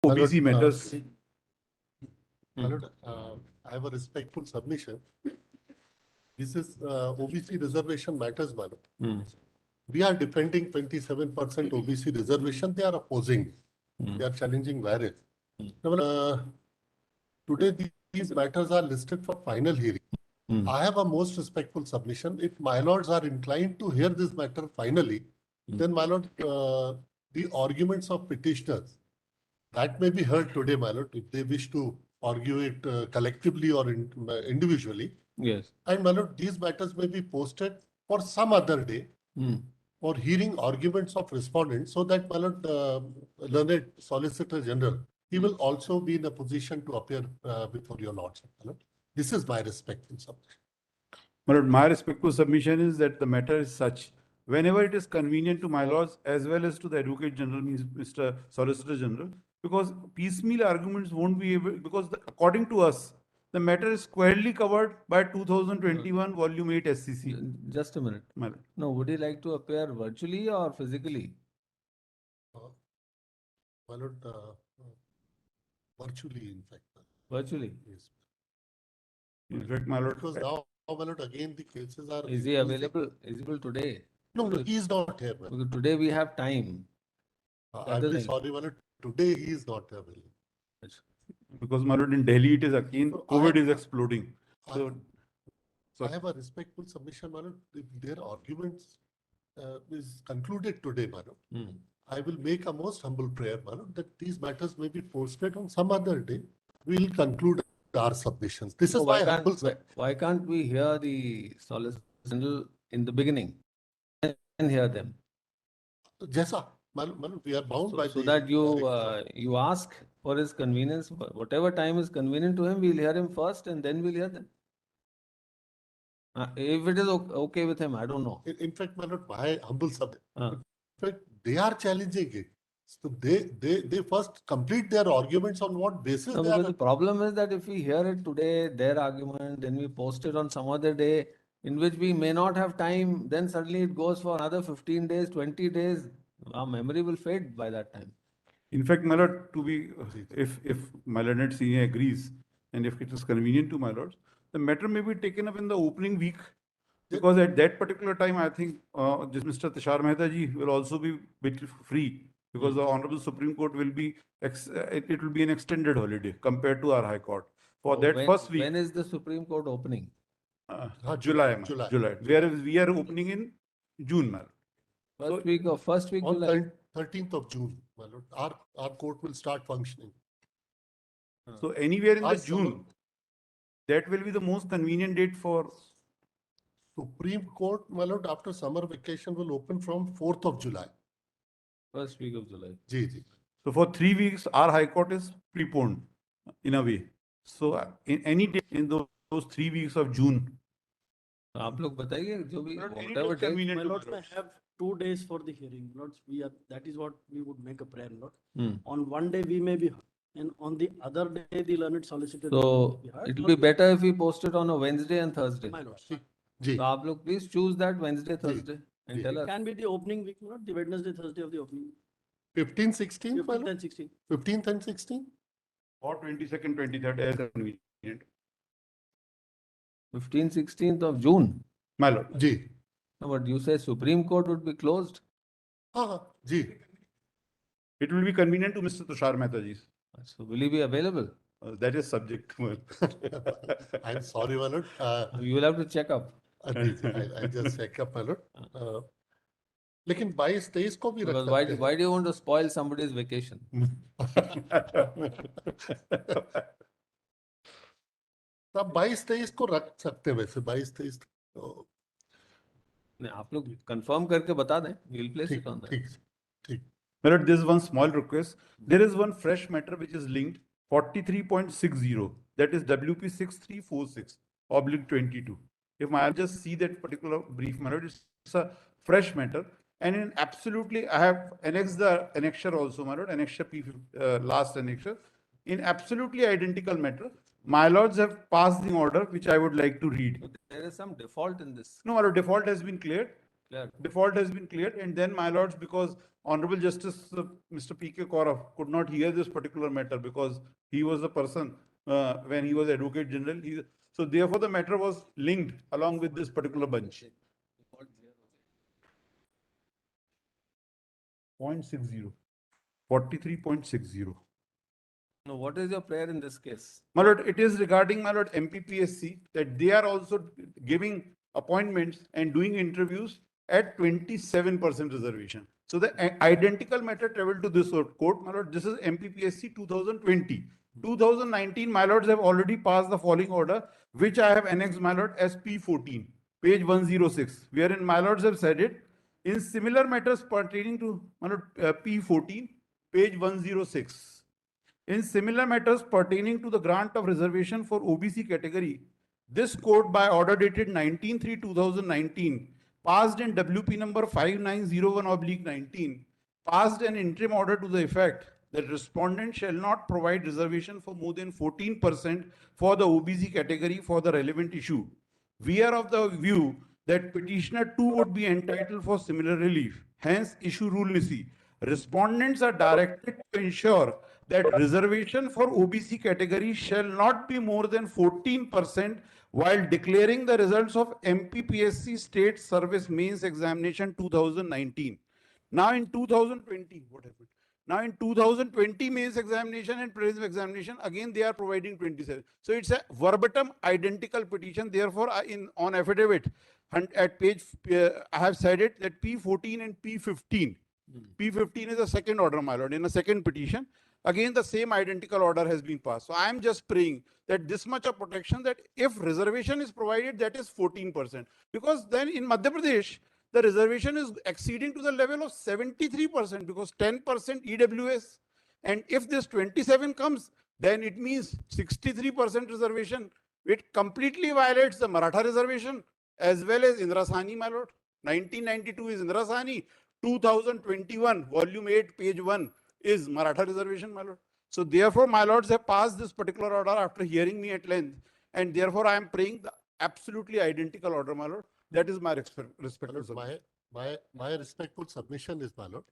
OBC matters. I have a respectful submission. This is OBC reservation matters, madam. We are defending 27% OBC reservation. They are opposing. They are challenging various. Today, these matters are listed for final hearing. I have a most respectful submission. If my lords are inclined to hear this matter finally, then my lord, the arguments of petitioners, that may be heard today, my lord, if they wish to argue it collectively or individually. Yes. And my lord, these matters may be posted for some other day for hearing arguments of respondents, so that my lord, learned Solicitor General, he will also be in a position to appear before your lordship. My lord. This is my respectful submission. My lord, my respectful submission is that the matter is such. Whenever it is convenient to my lords as well as to the Advocate General, means Mr. Solicitor General, because piecemeal arguments won't be able, because according to us, the matter is squarely covered by 2021 Volume 8 SCC. Just a minute. My lord. No, would you like to appear virtually or physically? My lord, virtually, in fact. Virtually. Yes. In fact, my lord. Because now, my lord, again, the cases are. Is he available? Is he available today? No, he is not here. My lord. Because today we have time. I'm very sorry, my lord. Today he is not available. Because my lord, in Delhi it is again, COVID is exploding. So I have a respectful submission, my lord. If their arguments is concluded today, my lord, I will make a most humble prayer, my lord, that these matters may be posted on some other day. We will conclude our submissions. This is why my humble why can't we hear the Solicitor General in the beginning and hear them? Jessa, my lord, we are bound by So the that you ask for his convenience, whatever time is convenient to him, we'll hear him first and then we'll hear them. If it is okay with him, I don't know. In fact, my lord, my humble submission. In fact, they are challenging it. So they first complete their arguments on what basis No, they because are. the problem is that if we hear it today, their argument, then we post it on some other day in which we may not have time, then suddenly it goes for another 15 days, 20 days. Our memory will fade by that time. in fact, my lord, if my learned senior agrees, and if it is convenient to my lords, the matter may be taken up in the opening week, because at that particular time, I think this Mr. Tushar Mehta ji will also be bit free, because the Honorable Supreme Court will be, it will be an extended holiday compared to our High Court. For that first week. When is the Supreme Court opening? July. Whereas we are opening in June, ma'am. First week On July. 13th of June, my lord, our court will start functioning. So anywhere in the June, that will be the most convenient date for Supreme Court, my lord, after summer vacation will open from 4th of July. First week of July. Ji. So for 3 weeks, our High Court is preponed in a way. So in any day in those 3 weeks of June. आप लोग बताइए जो भी Whatever convenient My to lords my may have 2 days for the hearing. Lords, that is what we would make a prayer, Lord. On one day we may be heard, and on the other day the learned solicitor. So it will be better if we post it on a Wednesday and Thursday. My lords. Ji. So आप लोग please choose that Wednesday, Thursday and tell us. Can be the opening week, Lord, the Wednesday, Thursday of the opening. 15th, 16th, my 15th lord? and 16th. 15th and 16th? Or 22nd, 23rd as convenient. 15th, 16th of June. My lord. Ji. No, but you say Supreme Court would be closed. Ji. It will be convenient to Mr. Tushar Mehta ji. So will he be available? That is subject to I'm sorry, my lord. You will have to check up. I just check up, my lord. लेकिन 22-23 को भी रख Because सकते हैं. why do you want to spoil somebody's vacation? तब 22-23 को रख सकते हैं वैसे 22-23 नहीं, आप लोग कंफर्म करके बता दें. We'll place it on that. ठीक. But there is one small request. There is one fresh matter which is linked 43.60. That is WP 6346/22. If I just see that particular brief matter, it's a fresh matter. And in absolutely, I have annexed the annexure also, my lord, annexure P, last annexure. In absolutely identical matter, my lords have passed the order which I would like to read. There is some default in this. No, my lord, default has been cleared. Clear. default has been cleared, and then, my lords, because Honorable Justice Mr. P.K. Kaurav could not hear this particular matter because he was the person when he was Advocate General. So therefore, the matter was linked along with this particular bunch. 0.60. 43.60. Now, what is your prayer in this case? My lord, it is regarding, my lord, MPPSC, that they are also giving appointments and doing interviews at 27% reservation. So the identical matter traveled to this court, my lord. This is MPPSC 2020. 2019, my lords have already passed the following order, which I have annexed, my lord, as P14, page 106, wherein my lords have said it, in similar matters pertaining to, my lord, P14, page 106. In similar matters pertaining to the grant of reservation for OBC category, this court by order dated 19/3/2019 passed in WP number 5901/19 passed an interim order to the effect that respondent shall not provide reservation for more than 14% for the OBC category for the relevant issue. We are of the view that petitioner too would be entitled for similar relief. Hence, issue rule nisi. Respondents are directed to ensure that reservation for OBC category shall not be more than 14% while declaring the results of MPPSC State Service Mains Examination 2019. Now in 2020, what happened? Now in 2020 mains examination and prelims examination, again they are providing 27. So it's a verbatim identical petition. Therefore, on affidavit at page, I have said it that P14 and P15. P15 is a second order, my lord, in a second petition. Again, the same identical order has been passed. So I am just praying that this much of protection, that if reservation is provided, that is 14%. Because then in Madhya Pradesh, the reservation is exceeding to the level of 73% because 10% EWS. And if this 27 comes, then it means 63% reservation. It completely violates the Maratha reservation as well as Indira Sahni, my lord. 1992 is Indira Sahni. 2021, volume 8, page 1 is Maratha reservation, my lord. So therefore, my lords have passed this particular order after hearing me at length. And therefore, I am praying the absolutely identical order, my lord. That is my respectful submission. My respectful submission is, my lord,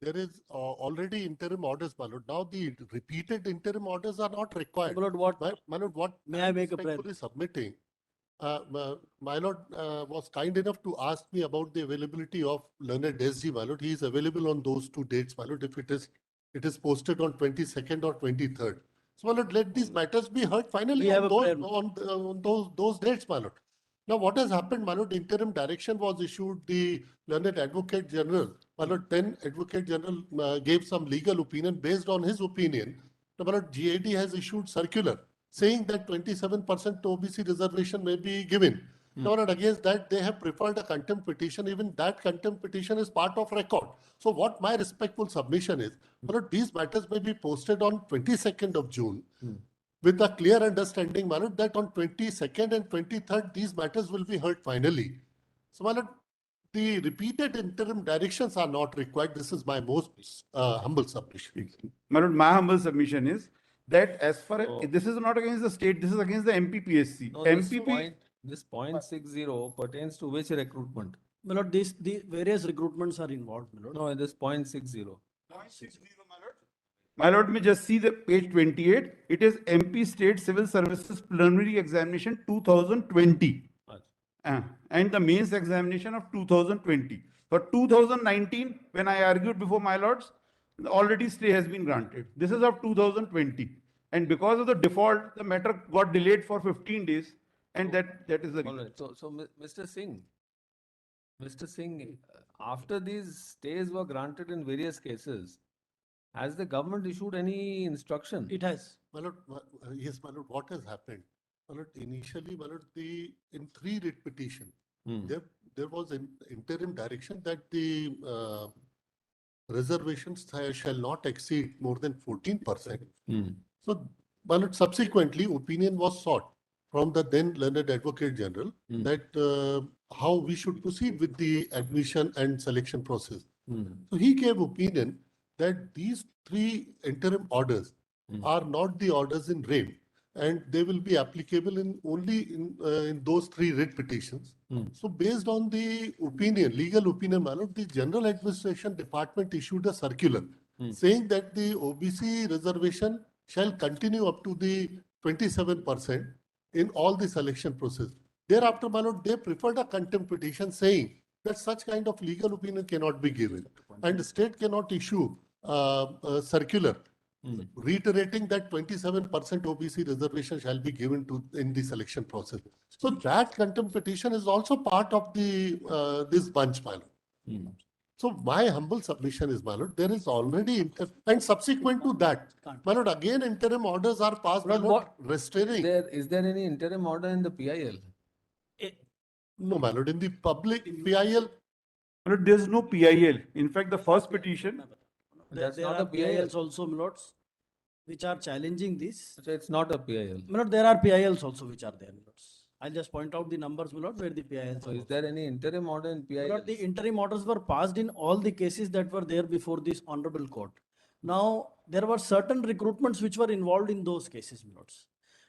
there is already interim orders, my lord. Now the repeated interim orders are not required. My lord, what, My lord, what May I make a prayer? respectfully submitting, my lord was kind enough to ask me about the availability of learned SG, my lord. He is available on those two dates, my lord, if it is posted on 22nd or 23rd. So, my lord, let these matters be heard finally We have on, a prayer. on those dates, my lord. Now, what has happened, my lord, interim direction was issued. The learned Advocate General, my lord, then Advocate General gave some legal opinion. Based on his opinion, my lord, GAD has issued circular saying that 27% OBC reservation may be given. Now, against that, they have preferred a contempt petition. Even that contempt petition is part of record. So what my respectful submission is, these matters may be posted on 22nd of June with a clear understanding, my lord, that on 22nd and 23rd, these matters will be heard finally. So, my lord, the repeated interim directions are not required. This is my most humble submission. My lord, my humble submission is that as far as, So- this is not against the state, this is against the MPPSC. No, this point 60 pertains to which recruitment? My lord, the various recruitments are involved, my lord. No, this point 60. My lord, may just see the page 28. It is MP State Civil Services Preliminary Examination 2020. And the mains examination of 2020. For 2019, when I argued before my lords, already stay has been granted. This is of 2020. And because of the default, the matter got delayed for 15 days. And that is the All reason. right. So, Mr. Singh, after these stays were granted in various cases, has the government issued any instruction? It has. My lord, yes, my lord, what has happened? My lord, initially, my lord, in 3 writ petition, there was an interim direction that the reservations shall not exceed more than 14%. So, my lord, subsequently, opinion was sought from the then learned Advocate General that how we should proceed with the admission and selection process. So he gave opinion that these 3 interim orders are not the orders in rem. and they will be applicable in only in those 3 writ petitions. So based on the opinion, legal opinion, my lord, the General Administration Department issued a circular saying that the OBC reservation shall continue up to the 27% in all the selection process. Thereafter, my lord, they preferred a contempt petition saying that such kind of legal opinion cannot be given, and the state cannot issue a circular reiterating that 27% OBC reservation shall be given to in the selection process. So that contempt petition is also part of the this bunch, my lord. So my humble submission is, my lord, there is already and subsequent to that, my lord, again interim orders are passed, my Lord, lord, what- restraining. Is there any interim order in the PIL? No, my lord, in the public PIL, But there's no PIL. In fact, the first petition, That's There not are a PIL. PILs also, my lords, which are challenging this. So it's not a PIL. My lord, there are PILs also which are there, my lords. I'll just point out the numbers, my lord, where the PILs So are. is there any interim order in My PIL? lord, the interim orders were passed in all the cases that were there before this honorable court. Now, there were certain recruitments which were involved in those cases, my lords.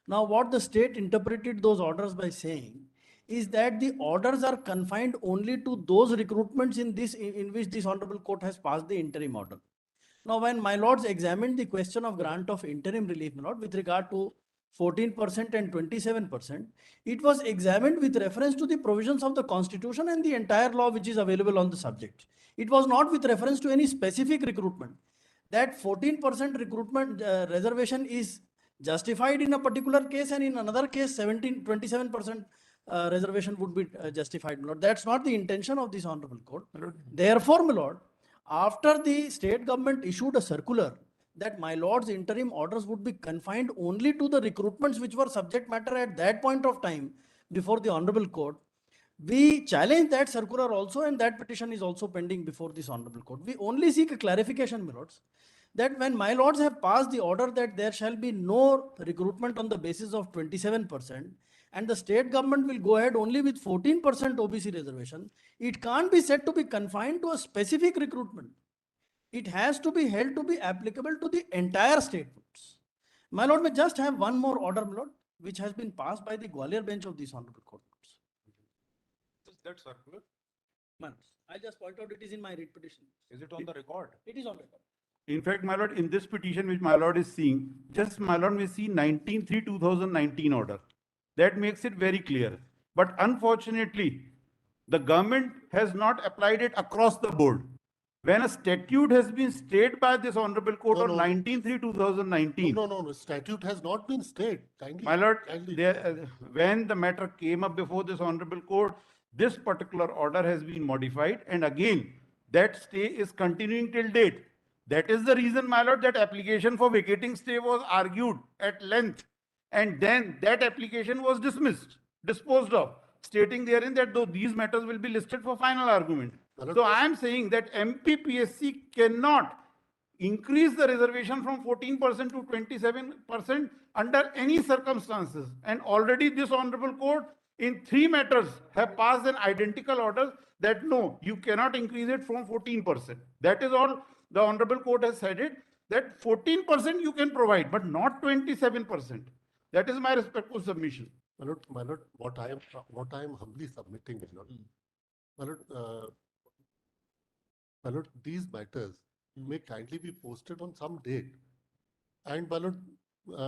Now, what the state interpreted those orders by saying is that the orders are confined only to those recruitments in which this honorable court has passed the interim order. Now, when my lords examined the question of grant of interim relief, my lord, with regard to 14% and 27%, it was examined with reference to the provisions of the constitution and the entire law which is available on the subject. It was not with reference to any specific recruitment. That 14% recruitment reservation is justified in a particular case, and in another case 27% reservation would be justified, my lord. That's not the intention of this honorable court. Therefore, my lord, after the state government issued a circular that my lord's interim orders would be confined only to the recruitments which were subject matter at that point of time before the honorable court, we challenge that circular also, and that petition is also pending before this honorable court. We only seek a clarification, my lords, that when my lords have passed the order that there shall be no recruitment on the basis of 27%, and the state government will go ahead only with 14% OBC reservation, it can't be said to be confined to a specific recruitment. It has to be held to be applicable to the entire state. My lord, may just have one more order, my lord, which has been passed by the Gwalior bench of this honorable court. is that circular? My lords, I'll just point out it is in my writ petition. Is it on the record? It is on record. In fact, my lord, in this petition which my lord is seeing, just my lord may see 19/3/2019 order. That makes it very clear. But unfortunately, the government has not applied it across the board. When a statute has been stayed by this honorable court No, on no. 19/3/2019, no, statute has not been stayed. Kindly, my lord, kindly. when the matter came up before this honorable court, this particular order has been modified, and again, that stay is continuing till date. That is the reason, my lord, that application for vacating stay was argued at length, and then that application was disposed of, stating therein that though these matters will be listed for final argument. So I am saying that MPPSC cannot increase the reservation from 14% to 27% under any circumstances. And already this honorable court in 3 matters have passed an identical order that no, you cannot increase it from 14%. That is all the honorable court has said it, that 14% you can provide, but not 27%. That is my respectful submission. My lord, what I am humbly submitting, my lord, these matters may kindly be posted on some date. And my lord,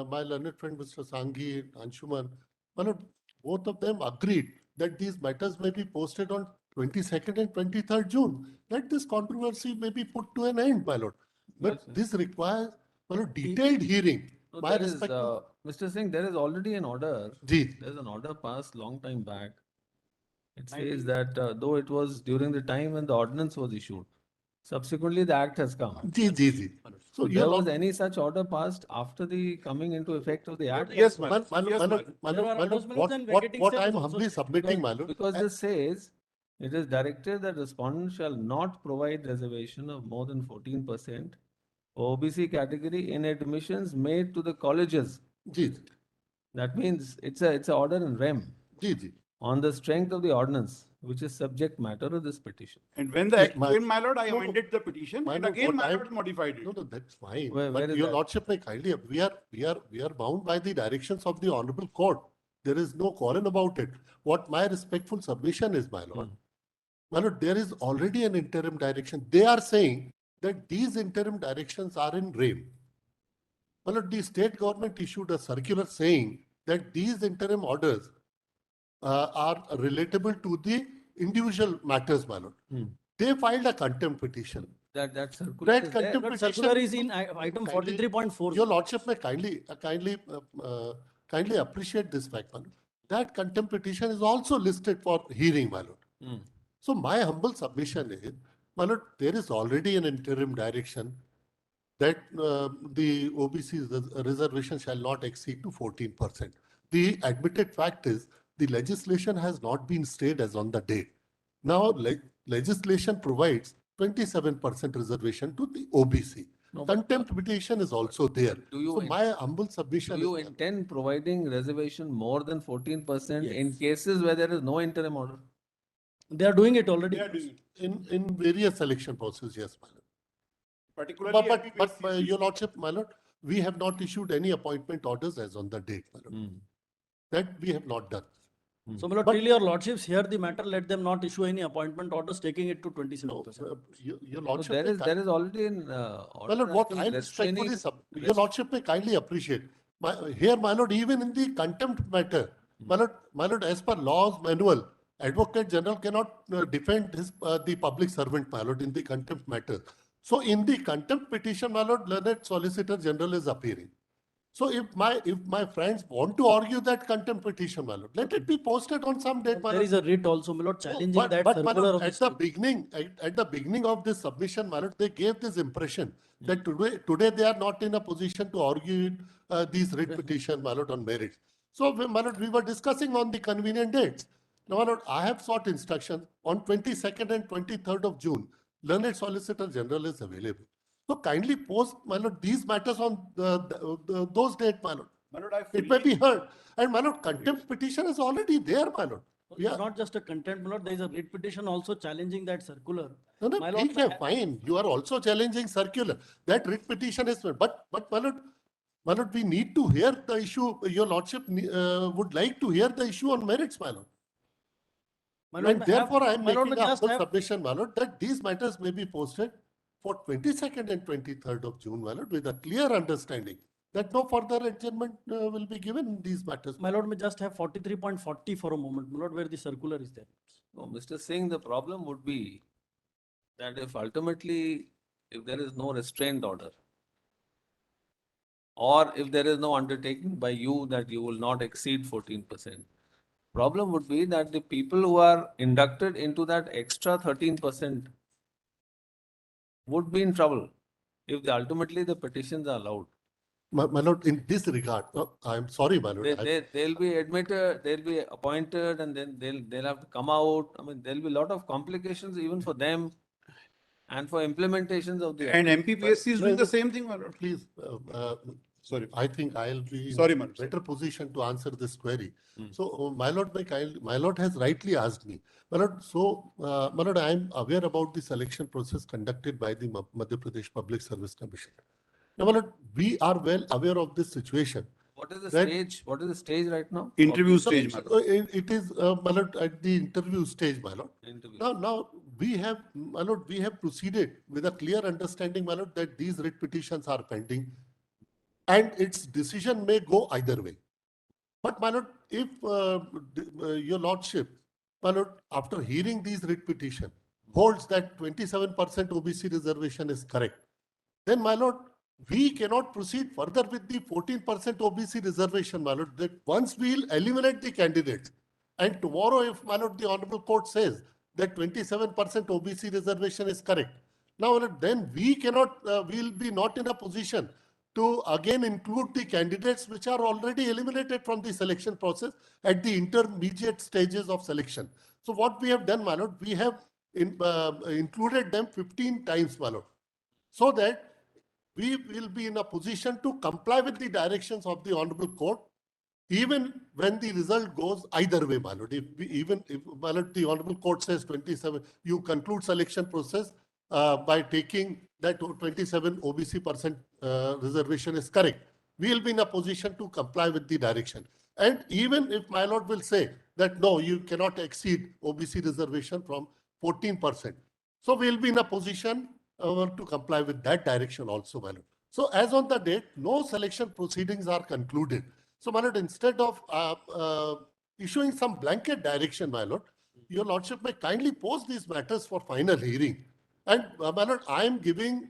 my learned friend Mr. Sanghi and Anshuman, my lord, both of them agreed that these matters may be posted on 22nd and 23rd June. Let this controversy may be put to an end, my lord. But this requires, my lord, detailed hearing. So My there is, respect. Mr. Singh, there is already an order. Ji. There's an order passed long time back. It says that though it was during the time when the ordinance was issued, subsequently the act has come. Ji. So you there know- was any such order passed after the coming into effect of the act? Yes, My ma'am. lord, Yes, ma'am. There are announcements and what vacating what stay I am was also humbly submitting, my lord. Because this says, it is directed that respondent shall not provide reservation of more than 14% OBC category in admissions made to the colleges. Ji. That means it's a order in rem Ji. on the strength of the ordinance. which is subject matter of this petition. And when the Yeah, act came, my lord, I no, amended the petition my and lord, again what my I- lord modified it. No, no, that's fine. Where But is your that? lordship may kindly, we are bound by the directions of the honorable court. There is no quarrel about it. What my respectful submission is, my lord, my lord, there is already an interim direction. They are saying that these interim directions are in rain. My lord, the state government issued a circular saying that these interim orders are relatable to the individual matters, my lord. They filed a contempt petition. That circular That is there. contempt But petition. circular is in item Kindly- 43.4. Your lordship may kindly appreciate this fact, my lord. That contempt petition is also listed for hearing, my lord. So my humble submission is, my lord, there is already an interim direction that the OBC reservation shall not exceed to 14%. The admitted fact is the legislation has not been stayed as on the date. Now legislation provides 27% reservation to the OBC. No, but, Contempt petition is also there. do you So in- my humble Do submission you is, intend providing reservation more than 14% in Yes. cases where there is no interim order? They are doing it already. They are doing it. in various selection processes, yes, my lord. Particularly But MPPSC. your lordship, my lord, we have not issued any appointment orders as on the date, my lord. That we have not done. So, my lord, But- till your lordships hear the matter, let them not issue any appointment orders taking it to 27%. Your So lordship. there may is already an My lord, what I respectfully, your lordship may kindly appreciate. Here, my lord, even in the contempt matter, my lord, as per laws manual, Advocate General cannot defend the public servant, my lord, in the contempt matter. So in the contempt petition, my lord, learned Solicitor General is appearing. So if my friends want to argue that contempt petition, my lord, let it be posted on some date, my There lord. is a writ also, my lord, challenging that But my circular lord, of the at the state. beginning, at the beginning of this submission, my lord, they gave this impression that today they are not in a position to argue these writ petition, my lord, on merits. So, my lord, we were discussing on the convenient dates. Now, my lord, I have sought instructions on 22nd and 23rd of June. Learned Solicitor General is available. So kindly post, my lord, these matters on those dates, my lord. My lord, I It may fully- be heard. And my lord, contempt petition is already there, my lord. It's not just a contempt, my lord, there is a writ petition also challenging that circular. No, My no, lord, ठीक है, fine. You are also challenging circular. That writ petition is, but my lord, we need to hear the issue. Your lordship would like to hear the issue on merits, my lord. My lord, And therefore, I am my lord, making may a just humble have- submission, my lord, that these matters may be posted for 22nd and 23rd of June, my lord, with a clear understanding that no further adjournment will be given in these matters. My lord, may just have 43.40 for a moment, my lord, where the circular is there. No, Mr. Singh, the problem would be that if ultimately, if there is no restraint order, or if there is no undertaking by you that you will not exceed 14%, problem would be that the people who are inducted into that extra 13% would be in trouble if ultimately the petitions are allowed. My lord, in this regard, I am sorry, my lord. They'll be admitted, they'll be appointed, and then they'll have to come out. I mean, there'll be a lot of complications even for them and for implementations of the. And MPPSC is No, doing the no. same thing, my lord. Please, Sorry. I think I'll be Sorry, in Manoj, sir. better position to answer this query. So, my lord has rightly asked me. My lord, I am aware about the selection process conducted by the Madhya Pradesh Public Service Commission. Now, my lord, we are well aware of this situation. What is the That- stage? What is the stage right now? Interview Of the stage, my selection? lord. It is, my lord, at the interview stage, my lord. Interview. Now, my lord, we have proceeded with a clear understanding, my lord, that these writ petitions are pending and its decision may go either way. But, my lord, if your lordship, my lord, after hearing these writ petition, holds that 27% OBC reservation is correct, then, my lord, we cannot proceed further with the 14% OBC reservation, my lord, that once we'll eliminate the candidates, and tomorrow, if, my lord, the Honorable Court says that 27% OBC reservation is correct, now, my lord, then we cannot, we'll be not in a position to again include the candidates which are already eliminated from the selection process at the intermediate stages of selection. So what we have done, my lord, we have included them 15 times, my lord, so that we will be in a position to comply with the directions of the Honorable Court even when the result goes either way, my lord, if my lord, the Honorable Court says 27, you conclude selection process by taking that 27 OBC percent reservation is correct, we will be in a position to comply with the direction. And even if my lord will say that no, you cannot exceed OBC reservation from 14%. So we will be in a position to comply with that direction also, my lord. So as on the date, no selection proceedings are concluded. So, my lord, instead of issuing some blanket direction, my lord, your lordship may kindly post these matters for final hearing. And, my lord, I am giving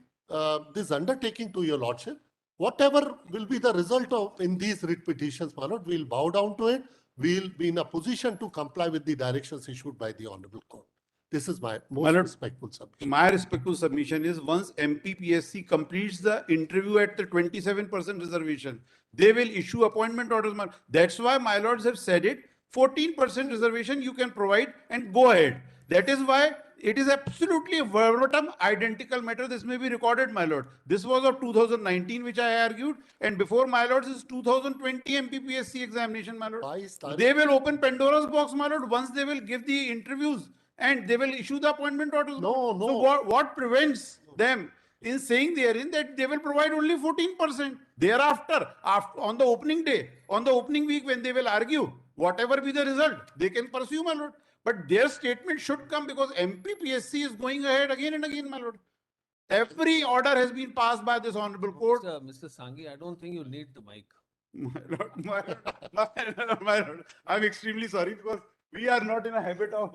this undertaking to your lordship. Whatever will be the result of in these writ petitions, my lord, we'll bow down to it. We'll be in a position to comply with the directions issued by the Honorable Court. This is my most lord, respectful submission. My respectful submission is once MPPSC completes the interview at the 27% reservation, they will issue appointment orders. That's why my lords have said it. 14% reservation you can provide and go ahead. That is why it is absolutely a verbatim identical matter. This may be recorded, my lord. This was of 2019, which I argued, and before my lords is 2020 MPPSC examination, my lord. They will open Pandora's box, my lord, once they will give the interviews and they will issue the appointment orders. No. So what prevents them in saying therein that they will provide only 14%? Thereafter, on the opening day, on the opening week when they will argue, whatever be the result, they can pursue, my lord. But their statement should come because MPPSC is going ahead again and again, my lord. Every order has been passed by this honorable court. Mr. Sanghi, I don't think you need the mic. My lord, I'm extremely sorry because we are not in a habit of.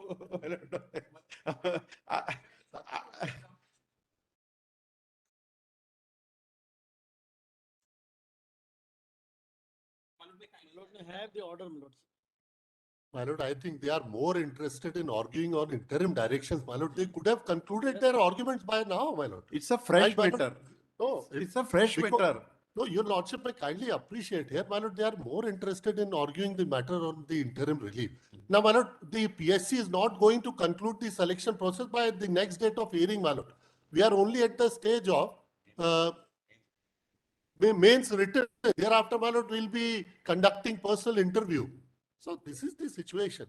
Have the order, my lords. My lord, I think they are more interested in arguing on interim directions, my lord. They could have concluded their arguments by now, my lord. It's a fresh My lord, matter. No, It's a fresh because- matter. No, your lordship may kindly appreciate here, my lord, they are more interested in arguing the matter on the interim relief. Now, my lord, the PSC is not going to conclude the selection process by the next date of hearing, my lord. We are only at the stage of mains written. Thereafter, my lord, we'll be conducting personal interview. So this is the situation.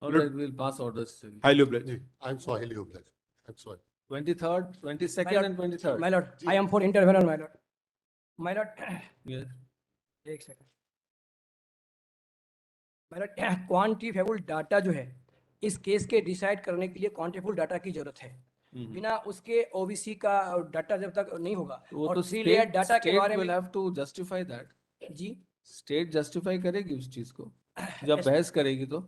All right, we'll pass orders. Highly obliged. I'm sorry, obliged. I'm sorry. 23rd, 22nd lord, and 23rd. My lord, I am for intervenor, my lord. My lord, Yes. एक second madam quantifiable data जो है इस case के decide करने के लिए quantifiable data की जरूरत है बिना उसके ओबीसी का डाटा जब तक नहीं होगा वो और तो थ्री लेयर डाटा के बारे will में have to justify that. जी स्टेट जस्टिफाई करेगी उस चीज को जब बहस करेगी तो.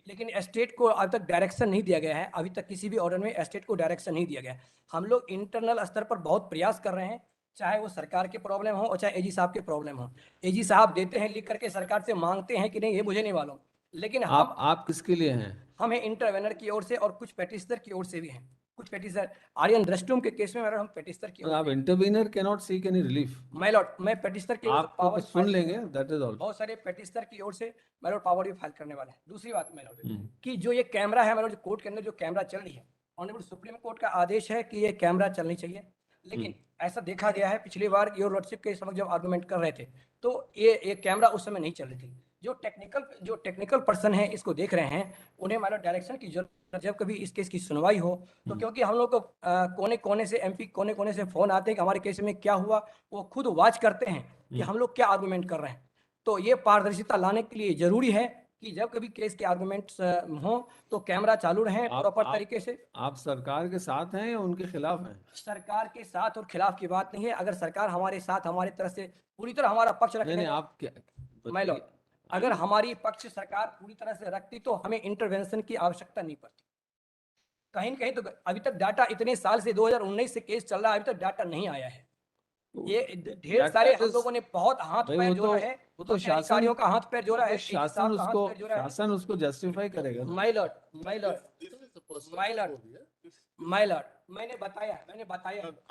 लेकिन एस्टेट को अब तक डायरेक्शन नहीं दिया गया है अभी तक किसी भी ऑर्डर में एस्टेट को डायरेक्शन नहीं दिया गया है हम लोग इंटरनल स्तर पर बहुत प्रयास कर रहे हैं चाहे वो सरकार के प्रॉब्लम हो और चाहे एजी साहब के प्रॉब्लम हो एजी साहब देते हैं लिख करके सरकार से मांगते हैं कि नहीं ये मुझे नहीं मालूम लेकिन आप किसके लिए हैं? हम हैं इंटरवेनर की ओर से और कुछ पेटिशनर की ओर से भी हैं कुछ पेटिशनर आर्यन रेस्टरूम के केस में मैडम हम पेटिशनर की आप intervener can not seek any relief. My lord, मैं पेटिशनर की ओर से आप तो पावर कुछ सुन फाइल- लेंगे, दैट इज ऑल। बहुत सारे पेटिशनर की ओर से माय लॉर्ड पावर भी फाइल करने वाले हैं। दूसरी बात माय लॉर्ड कि जो ये कैमरा है माय लॉर्ड, कोर्ट के अंदर जो कैमरा चल रही है, ऑनरेबल सुप्रीम कोर्ट का आदेश है कि ये कैमरा चलनी चाहिए, लेकिन ऐसा देखा गया है पिछली बार योर लॉर्डशिप के समक्ष जब आर्गूमेंट कर रहे थे तो ये कैमरा उस समय नहीं चल रही थी। जो टेक्निकल पर्सन है इसको देख रहे हैं, उन्हें मानो डायरेक्शन की जरूरत, जब कभी इस केस की सुनवाई हो तो, क्योंकि हम लोग को कोने कोने से एमपी कोने कोने से फोन आते हैं कि हमारे केस में क्या हुआ, वो खुद वॉच करते हैं कि हम लोग क्या आर्गूमेंट कर रहे हैं। तो ये पारदर्शिता लाने के लिए जरूरी है कि जब कभी केस के आर्गूमेंट्स हो तो कैमरा चालू रहे प्रॉपर तरीके से। आप सरकार के साथ हैं या उनके खिलाफ हैं? सरकार के साथ और खिलाफ की बात नहीं है। अगर सरकार हमारे साथ हमारी तरफ से पूरी तरह हमारा पक्ष नहीं रखने नहीं, आप क्या माय लॉर्ड, अगर हमारी पक्ष सरकार पूरी तरह से रखती तो हमें इंटरवेंशन की आवश्यकता नहीं पड़ती। कहीं न कहीं तो अभी तक डाटा इतने साल से 2019 से केस चल रहा है, अभी तक डाटा नहीं आया है। ये ढेर सारे हम लोगों ने बहुत हाथ भाई, पैर वो जोड़ा तो- है, वो तो अपने शासन- अधिकारियों का हाथ पैर जोड़ा है, शासन AG साहब का हाथ उसको पैर जोड़ा है। शासन उसको जस्टिफाई करेगा। My Lord, my Lord, This is a personal My lord. story, yeah. My Lord, मैंने बताया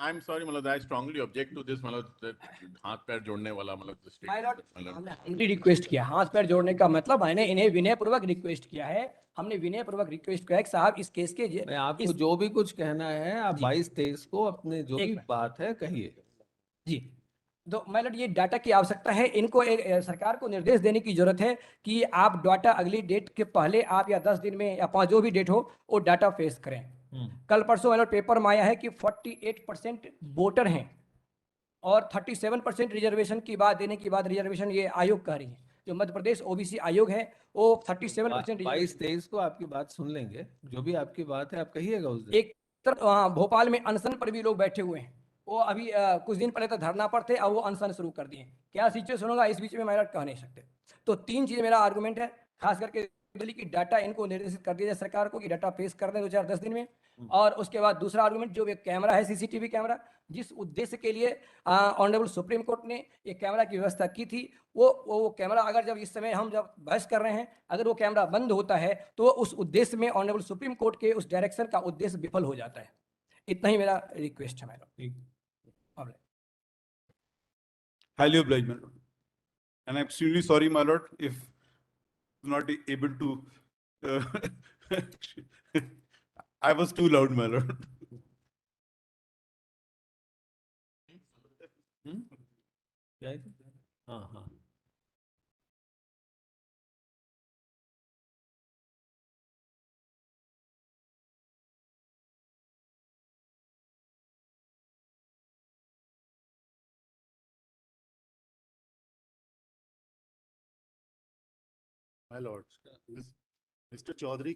I'm sorry, मतलब I strongly object to this, मतलब that हाथ पैर जोड़ने वाला, मतलब the माय लॉर्ड, statement, मतलब हमने humbly रिक्वेस्ट किया, हाथ पैर जोड़ने का मतलब मैंने इन्हें विनय पूर्वक रिक्वेस्ट किया है, हमने विनय पूर्वक रिक्वेस्ट किया है कि साहब इस केस के मैं आपको इस जो भी कुछ कहना है आप जी। 22-23 को अपने जो एक भी मिनट। बात है कहिए। जी, तो माय लॉर्ड ये डाटा की आवश्यकता है, इनको सरकार को निर्देश देने की जरूरत है कि आप डाटा अगली डेट के पहले आप या 10 दिन में या 5 जो भी डेट हो वो डाटा फेस करें। कल परसों माय लॉर्ड पेपर में आया है कि 48% वोटर हैं और 37% रिजर्वेशन की बात देने के बाद रिजर्वेशन ये आयोग कह रही है, जो मध्य प्रदेश ओबीसी आयोग है वो 37% 22-23 को आपकी बात सुन लेंगे, जो भी आपकी बात है आप कहिएगा उस दिन। एक तरफ भोपाल में अनशन पर भी लोग बैठे हुए हैं, वो अभी कुछ दिन पहले तो धरना पर थे, अब वो अनशन शुरू कर दिए। क्या सिचुएशन होगा इस बीच में मैं कह नहीं सकते। तो 3 चीज़ मेरा आर्गूमेंट है, खास करके दिल्ली की डाटा इनको निर्देशित कर दिया जाए सरकार को कि डाटा पेश कर दें 2-4-10 दिन में। और उसके बाद दूसरा आर्गूमेंट, जो एक कैमरा है सीसीटीवी कैमरा, जिस उद्देश्य के लिए ऑनरेबल सुप्रीम कोर्ट ने ये कैमरा की व्यवस्था की थी, वो कैमरा अगर जब इस समय हम जब बहस कर रहे हैं अगर वो कैमरा बंद होता है तो उस उद्देश्य में ऑनरेबल सुप्रीम कोर्ट के उस डायरेक्शन का उद्देश्य विफल हो जाता है। इतना ही मेरा रिक्वेस्ट है मेरा। Highly obliged, my lord. And I'm extremely sorry, my lord, if not able to. I was too loud, my lord. क्या है? हाँ हाँ, My lords, Mr. Chaudhary